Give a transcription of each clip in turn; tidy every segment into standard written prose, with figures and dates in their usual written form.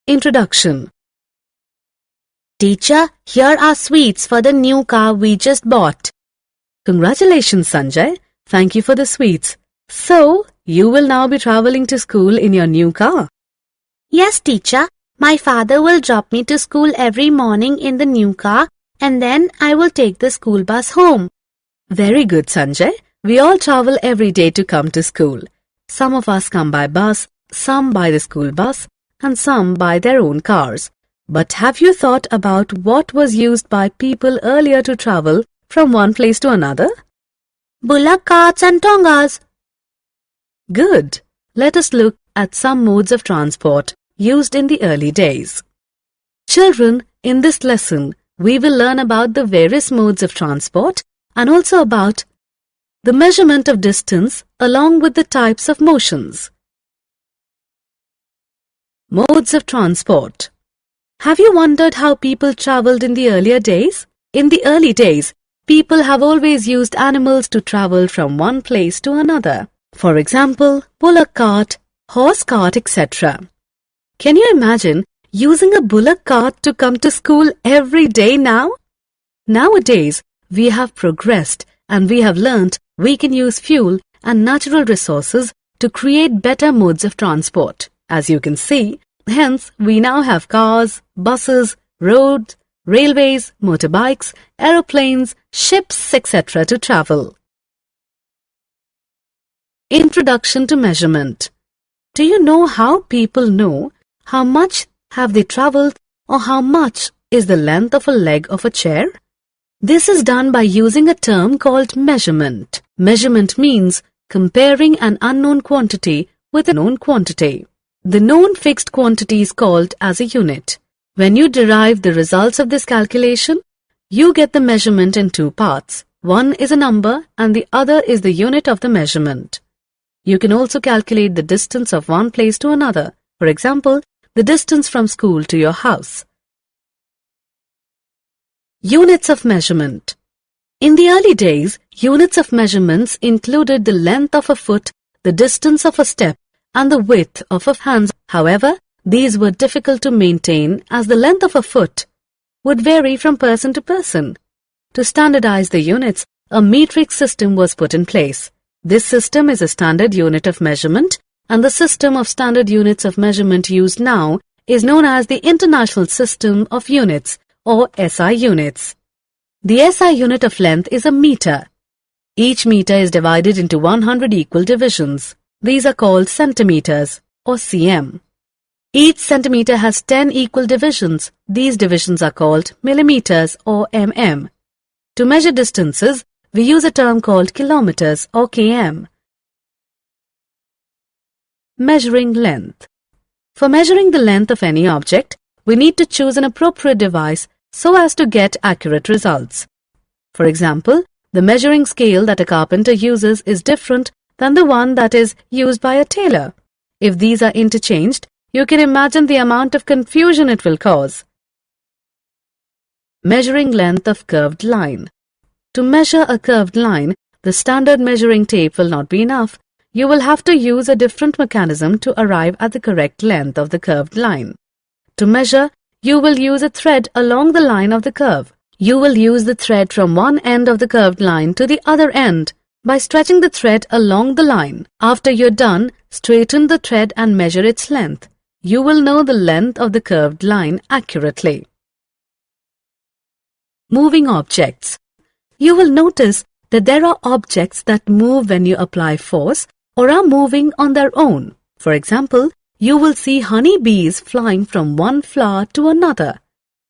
Introduction. Teacher, here are sweets for the new car we just bought. Congratulations, Sanjay. Thank you for the sweets. So, you will now be traveling to school in your new car? Yes, teacher. My father will drop me to school every morning in the new car and then I will take the school bus home. Very good, Sanjay. We all travel every day to come to school. Some of us come by bus, some by the school bus, and some by their own cars. But have you thought about what was used by people earlier to travel from one place to another? Bullock carts and tongas. Good. Let us look at some modes of transport used in the early days. Children, in this lesson, we will learn about the various modes of transport and also about the measurement of distance along with the types of motions. Modes of transport. Have you wondered how people traveled in the earlier days? In the early days, people have always used animals to travel from one place to another. For example, bullock cart, horse cart, etc. Can you imagine using a bullock cart to come to school every day now? Nowadays, we have progressed and we have learnt we can use fuel and natural resources to create better modes of transport. As you can see, hence we now have cars, buses, roads, railways, motorbikes, aeroplanes, ships, etc. to travel. Introduction to measurement. Do you know how people know how much have they travelled or how much is the length of a leg of a chair? This is done by using a term called measurement. Measurement means comparing an unknown quantity with a known quantity. The known fixed quantity is called as a unit. When you derive the results of this calculation, you get the measurement in two parts. One is a number and the other is the unit of the measurement. You can also calculate the distance of one place to another. For example, the distance from school to your house. Units of measurement. In the early days, units of measurements included the length of a foot, the distance of a step, and the width of a hand. However, these were difficult to maintain as the length of a foot would vary from person to person. To standardize the units, a metric system was put in place. This system is a standard unit of measurement, and the system of standard units of measurement used now is known as the International System of Units, or SI units. The SI unit of length is a meter. Each meter is divided into 100 equal divisions. These are called centimeters, or cm. Each centimeter has 10 equal divisions. These divisions are called millimeters, or mm. To measure distances, we use a term called kilometers, or km. Measuring length. For measuring the length of any object, we need to choose an appropriate device so as to get accurate results. For example, the measuring scale that a carpenter uses is different than the one that is used by a tailor. If these are interchanged, you can imagine the amount of confusion it will cause. Measuring length of curved line. To measure a curved line, the standard measuring tape will not be enough. You will have to use a different mechanism to arrive at the correct length of the curved line. To measure, you will use a thread along the line of the curve. You will use the thread from one end of the curved line to the other end by stretching the thread along the line. After you're done, straighten the thread and measure its length. You will know the length of the curved line accurately. Moving objects. You will notice that there are objects that move when you apply force or are moving on their own. For example, you will see honey bees flying from one flower to another.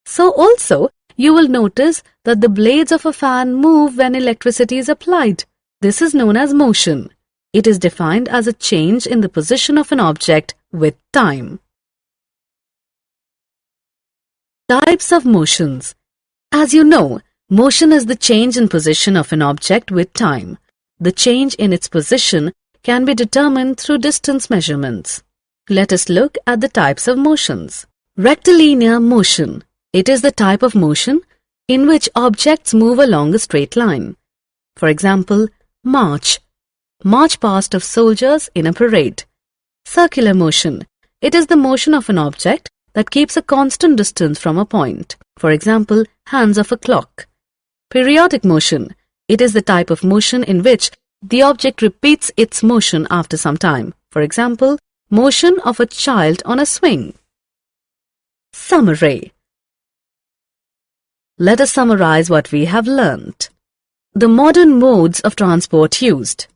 So also, you will notice that the blades of a fan move when electricity is applied. This is known as motion. It is defined as a change in the position of an object with time. Types of motions. As you know, motion is the change in position of an object with time. The change in its position can be determined through distance measurements. Let us look at the types of motions. Rectilinear motion. It is the type of motion in which objects move along a straight line. For example, march. March past of soldiers in a parade. Circular motion. It is the motion of an object that keeps a constant distance from a point. For example, hands of a clock. Periodic motion. It is the type of motion in which the object repeats its motion after some time. For example, motion of a child on a swing. Summary. Let us summarize what we have learnt. The modern modes of transport used.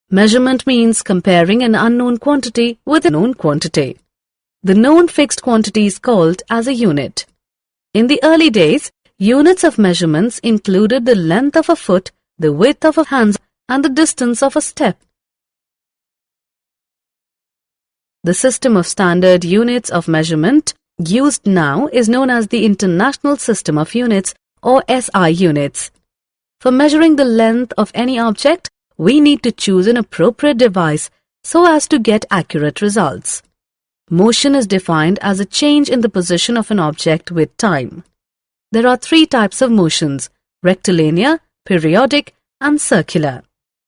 Measurement means comparing an unknown quantity with a known quantity. The known fixed quantity is called as a unit. In the early days, units of measurements included the length of a foot, the width of a hand, and the distance of a step. The system of standard units of measurement used now is known as the International System of Units, or SI units. For measuring the length of any object, we need to choose an appropriate device so as to get accurate results. Motion is defined as a change in the position of an object with time. There are three types of motions: rectilinear, periodic, and circular.